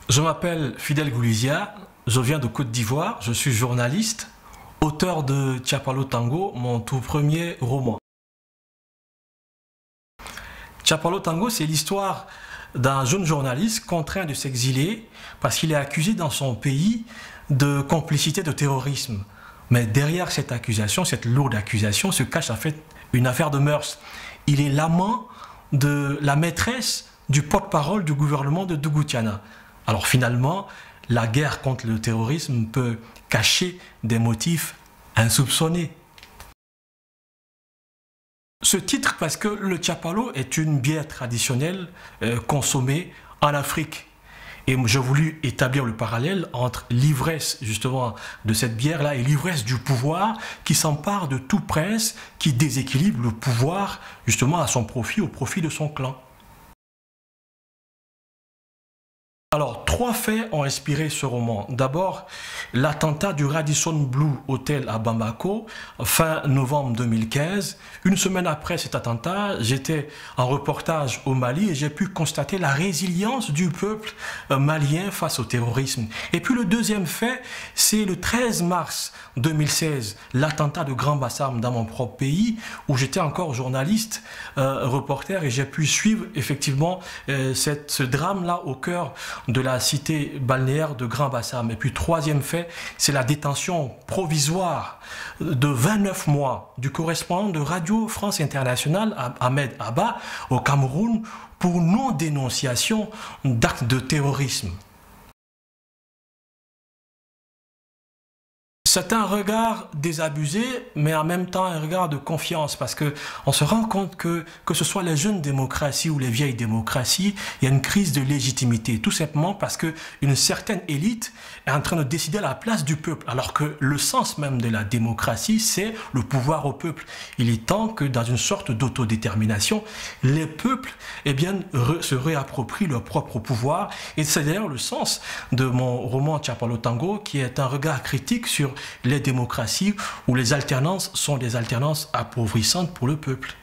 Je m'appelle Fidel Goulizia, je viens de Côte d'Ivoire, je suis journaliste, auteur de Tiapalo Tango, mon tout premier roman. Tiapalo Tango, c'est l'histoire d'un jeune journaliste contraint de s'exiler parce qu'il est accusé dans son pays de complicité de terrorisme. Mais derrière cette accusation, cette lourde accusation, se cache en fait une affaire de mœurs. Il est l'amant de la maîtresse du porte-parole du gouvernement de Dougoutiana. Alors finalement, la guerre contre le terrorisme peut cacher des motifs insoupçonnés. Ce titre parce que le Tiapalo est une bière traditionnelle consommée en Afrique. Et j'ai voulu établir le parallèle entre l'ivresse justement de cette bière-là et l'ivresse du pouvoir qui s'empare de tout prince qui déséquilibre le pouvoir justement à son profit, au profit de son clan. Alors, trois faits ont inspiré ce roman. D'abord, l'attentat du Radisson Blu Hotel à Bamako, fin novembre 2015. Une semaine après cet attentat, j'étais en reportage au Mali et j'ai pu constater la résilience du peuple malien face au terrorisme. Et puis le deuxième fait, c'est le 13 mars 2016, l'attentat de Grand Bassam dans mon propre pays, où j'étais encore journaliste, reporter, et j'ai pu suivre effectivement ce drame-là au cœur de la cité balnéaire de Grand Bassam. Et puis troisième fait, c'est la détention provisoire de 29 mois du correspondant de Radio France Internationale, Ahmed Abba, au Cameroun, pour non-dénonciation d'actes de terrorisme. C'est un regard désabusé, mais en même temps un regard de confiance, parce qu'on se rend compte que ce soit les jeunes démocraties ou les vieilles démocraties, il y a une crise de légitimité, tout simplement parce qu'une certaine élite est en train de décider à la place du peuple, alors que le sens même de la démocratie, c'est le pouvoir au peuple. Il est temps que dans une sorte d'autodétermination, les peuples se réapproprient leur propre pouvoir, et c'est d'ailleurs le sens de mon roman Tiapalo Tango, qui est un regard critique sur les démocraties où les alternances sont des alternances appauvrissantes pour le peuple.